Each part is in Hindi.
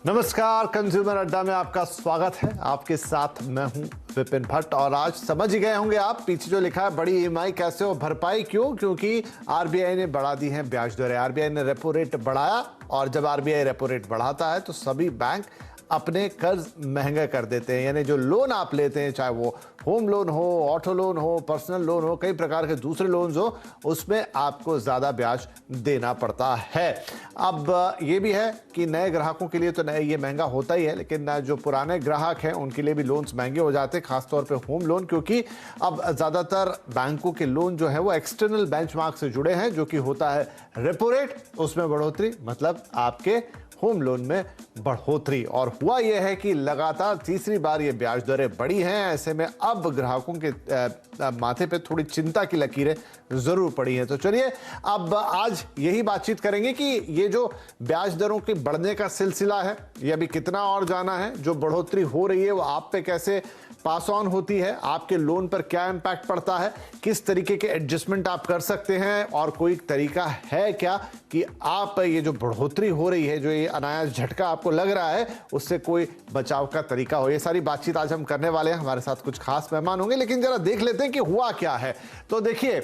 नमस्कार, कंज्यूमर अड्डा में आपका स्वागत है। आपके साथ मैं हूं विपिन भट्ट। और आज समझ ही गए होंगे आप, पीछे जो लिखा है बड़ी ईएमआई कैसे हो भरपाई क्यों? क्योंकि आरबीआई ने बढ़ा दी है ब्याज दरें। आरबीआई ने रेपो रेट बढ़ाया, और जब आरबीआई रेपो रेट बढ़ाता है तो सभी बैंक अपने कर्ज महंगे कर देते हैं। यानी जो लोन आप लेते हैं, चाहे वो होम लोन हो, ऑटो लोन हो, पर्सनल लोन हो, कई प्रकार के दूसरे लोन्स हो, उसमें आपको ज़्यादा ब्याज देना पड़ता है। अब ये भी है कि नए ग्राहकों के लिए तो नए ये महंगा होता ही है, लेकिन जो पुराने ग्राहक हैं उनके लिए भी लोन्स महंगे हो जाते हैं, खासतौर पे होम लोन, क्योंकि अब ज़्यादातर बैंकों के लोन जो है वो एक्सटर्नल बेंचमार्क से जुड़े हैं, जो कि होता है रेपो रेट, उसमें बढ़ोतरी मतलब आपके होम लोन में बढ़ोतरी। और हुआ यह है कि लगातार तीसरी बार ये ब्याज दरें बढ़ी हैं। ऐसे में अब ग्राहकों के माथे पे थोड़ी चिंता की लकीरें जरूर पड़ी हैं। तो चलिए अब आज यही बातचीत करेंगे कि ये जो ब्याज दरों के बढ़ने का सिलसिला है, ये अभी कितना और जाना है, जो बढ़ोतरी हो रही है वो आप पे कैसे पास ऑन होती है, आपके लोन पर क्या इंपैक्ट पड़ता है, किस तरीके के एडजस्टमेंट आप कर सकते हैं, और कोई तरीका है क्या कि आप ये जो बढ़ोतरी हो रही है, जो ये अनायास झटका आपको लग रहा है, उससे कोई बचाव का तरीका हो। ये सारी बातचीत आज हम करने वाले हैं। हमारे साथ कुछ खास मेहमान होंगे, लेकिन जरा देख लेते हैं कि हुआ क्या है। तो देखिए,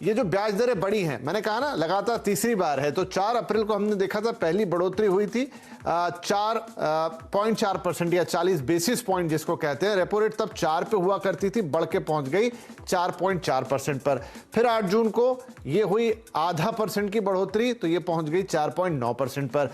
ये जो ब्याज दरें बढ़ी हैं, मैंने कहा ना लगातार तीसरी बार है। तो 4 अप्रैल को हमने देखा था पहली बढ़ोतरी हुई थी 4.4% या 40 बेसिस पॉइंट जिसको कहते हैं। रेपो रेट तब 4 पे हुआ करती थी, बढ़ के पहुंच गई 4.4% पर। फिर 8 जून को ये हुई आधा परसेंट की बढ़ोतरी, तो ये पहुंच गई 4.9% पर।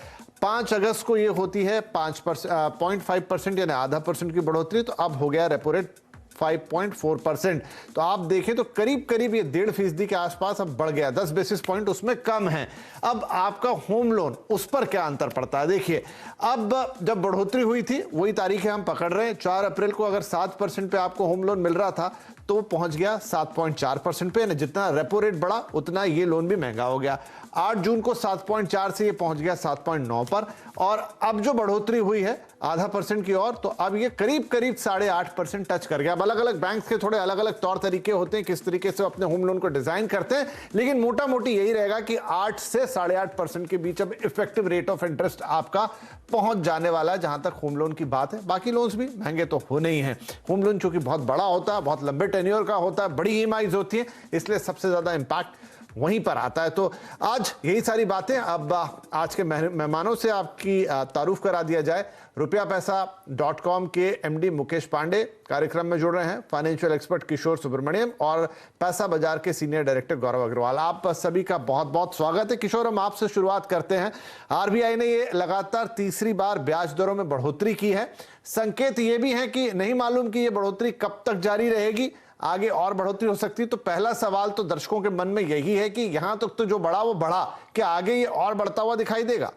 5 अगस्त को ये होती है 5.5% यानी आधा परसेंट की बढ़ोतरी, तो अब हो गया रेपो रेट 5.4%। तो आप देखें तो करीब करीब ये 1.5% के आसपास अब बढ़ गया, 10 बेसिस पॉइंट उसमें कम है। अब आपका होम लोन, उस पर क्या अंतर पड़ता है? देखिए, अब जब बढ़ोतरी हुई थी वही तारीखें हम पकड़ रहे हैं। 4 अप्रैल को अगर 7% पे आपको होम लोन मिल रहा था तो पहुंच गया 7.4% पे। जितना रेपो रेट बढ़ा उतना ये लोन भी महंगा हो गया। 8 जून को 7.4 से ये पहुंच गया 7.9 पर। और अब जो बढ़ोतरी हुई है आधा परसेंट की ओर, तो अब ये करीब करीब 8.5% टच कर गया। अब अलग अलग बैंक के थोड़े अलग अलग तौर तरीके होते हैं किस तरीके से अपने होम लोन को डिजाइन करते हैं, लेकिन मोटा मोटी यही रहेगा कि 8 से 8.5% के बीच अब इफेक्टिव रेट ऑफ इंटरेस्ट आपका पहुंच जाने वाला है, जहां तक होम लोन की बात है। बाकी लोन्स भी महंगे तो होने ही हैं। होम लोन चूंकि बहुत बड़ा होता है, बहुत लंबे टेन्योर का होता है, बड़ी ईएमआईज होती है, इसलिए सबसे ज्यादा इंपैक्ट वहीं पर आता है। तो आज यही सारी बातें। अब आज के मेहमानों से आपकी तारुफ करा दिया जाए। rupiapesa.com के एमडी मुकेश पांडे कार्यक्रम में जुड़ रहे हैं, फाइनेंशियल एक्सपर्ट किशोर सुब्रमण्यम और पैसा बाजार के सीनियर डायरेक्टर गौरव अग्रवाल। आप सभी का बहुत बहुत स्वागत है। किशोर, हम आपसे शुरुआत करते हैं। आरबीआई ने ये लगातार तीसरी बार ब्याज दरों में बढ़ोतरी की है। संकेत ये भी है कि नहीं मालूम कि ये बढ़ोतरी कब तक जारी रहेगी, आगे और बढ़ोतरी हो सकती है। तो पहला सवाल तो दर्शकों के मन में यही है कि यहां तक तो जो बढ़ा वो बढ़ा, क्या आगे ये और बढ़ता हुआ दिखाई देगा?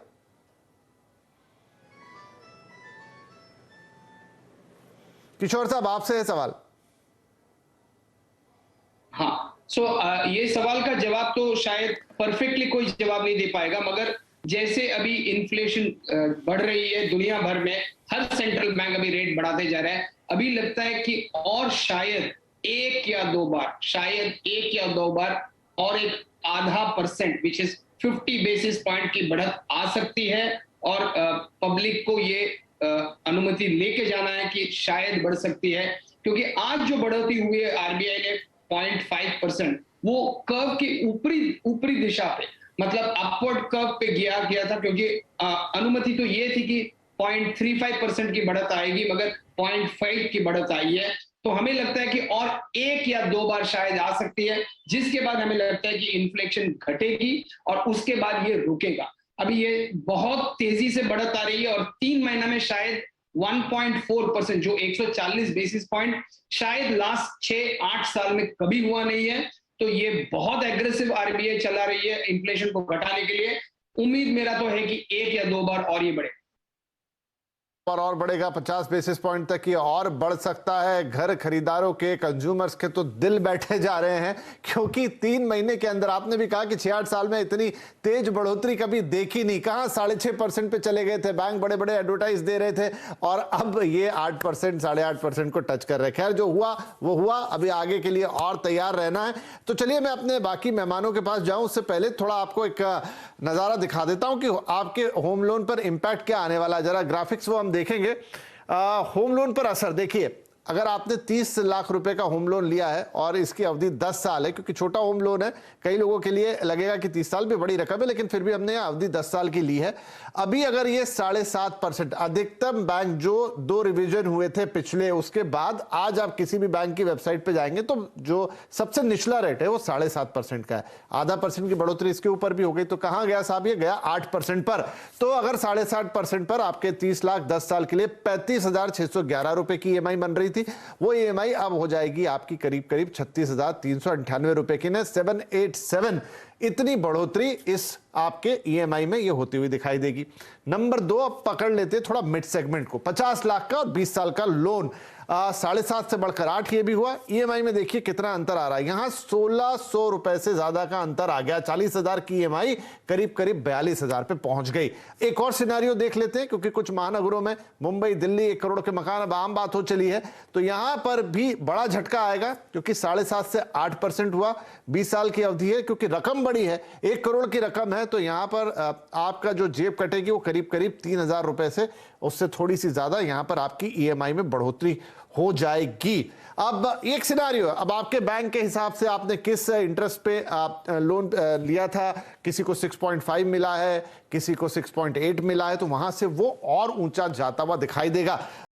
किशोर साहब, आपसे है सवाल। हाँ, ये सवाल का जवाब तो शायद परफेक्टली कोई जवाब नहीं दे पाएगा, मगर जैसे अभी इन्फ्लेशन बढ़ रही है दुनिया भर में, हर सेंट्रल बैंक अभी रेट बढ़ाते जा रहा है। अभी लगता है कि और शायद एक या दो बार और एक आधा percent which is 50 basis point की बढ़त आ सकती है। और पब्लिक को ये अनुमति लेके जाना है कि शायद बढ़ सकती है, क्योंकि आज जो बढ़ोतरी हुई है आरबीआई ने 0.5%, वो कर्व के ऊपरी दिशा पे, मतलब अपवर्ड कर्व पे गया था, क्योंकि अनुमति तो ये थी कि 0.35% की बढ़त आएगी, मगर 0.5 की बढ़त आई है। तो हमें लगता है कि और एक या दो बार शायद आ सकती है, जिसके बाद हमें लगता है कि इन्फ्लेशन घटेगी और उसके बाद ये रुकेगा। अभी ये बहुत तेजी से बढ़त आ रही है और 3 महीना में शायद 1.4%, जो 140 बेसिस पॉइंट शायद लास्ट 6-8 साल में कभी हुआ नहीं है। तो ये बहुत एग्रेसिव आरबीआई चला रही है इन्फ्लेशन को घटाने के लिए। उम्मीद मेरा तो है कि एक या दो बार और ये बढ़े। और बढ़ेगा 50 बेसिस पॉइंट तक, ये और बढ़ सकता है। घर खरीदारों के, कंज्यूमर्स के तो दिल बैठे जा रहे हैं, क्योंकि 3 महीने के अंदर आपने भी कहा कि 6-8 साल में इतनी तेज बढ़ोतरी कभी देखी नहीं। कहां 6.5% पे चले गए थे, बैंक बड़े बड़े एडवर्टाइज दे रहे थे, और अब ये 8%, 8.5% को टच कर रहे हैं। खैर, जो हुआ वो हुआ, अभी आगे के लिए और तैयार रहना है। तो चलिए मैं अपने बाकी मेहमानों के पास जाऊं, उससे पहले थोड़ा आपको एक नजारा दिखा देता हूं कि आपके होम लोन पर इंपैक्ट क्या आने वाला है। जरा ग्राफिक्स वो हम देखेंगे। होम लोन पर असर देखिए, अगर आपने 30 लाख रुपए का होम लोन लिया है और इसकी अवधि 10 साल है, क्योंकि छोटा होम लोन है, कई लोगों के लिए लगेगा कि 30 साल भी बड़ी रकम है, लेकिन फिर भी हमने अवधि 10 साल की ली है। अभी अगर ये 7.5%, अधिकतम बैंक जो 2 रिवीजन हुए थे पिछले, उसके बाद आज आप किसी भी बैंक की वेबसाइट पे जाएंगे तो जो सबसे निचला रेट है वो 7.5% का है। आधा परसेंट की बढ़ोतरी इसके ऊपर भी हो गई, तो कहां गया साहब, ये गया 8% पर। तो अगर 7.5% पर आपके 30 लाख 10 साल के लिए 35,611 रुपए की ईएमआई बन रही थी, वो ईएमआई अब हो जाएगी आपकी करीब करीब 36,398 रुपए की। 787 इतनी बढ़ोतरी इस आपके ईएमआई में ये होती हुई दिखाई देगी। नंबर 2 अब पकड़ लेते थोड़ा मिड सेगमेंट को। 50 लाख का और 20 साल का लोन, 7.5 से बढ़कर 8 ये भी हुआ। ईएमआई में देखिए कितना अंतर आ रहा है, यहां 1,600 रुपए से ज्यादा का अंतर आ गया। 40,000 की ईएमआई करीब करीब 42,000 पे पहुंच गई। एक और सिनेरियो देख लेते हैं, क्योंकि कुछ महानगरों में, मुंबई, दिल्ली, 1 करोड़ के मकान अब आम बात हो चली है, तो यहां पर भी बड़ा झटका आएगा, क्योंकि 7.5 से 8% हुआ। 20 साल की अवधि है, क्योंकि रकम बड़ी है, 1 करोड़ की रकम है, तो यहां पर आपका जो जेब कटेगी वो करीब करीब 3,000 रुपए से, उससे थोड़ी सी ज्यादा यहां पर आपकी ईएमआई में बढ़ोतरी हो जाएगी। अब एक सिनेरियो, अब आपके बैंक के हिसाब से आपने किस इंटरेस्ट पे लोन लिया था, किसी को 6.5 मिला है, किसी को 6.8 मिला है, तो वहां से वो और ऊंचा जाता हुआ दिखाई देगा।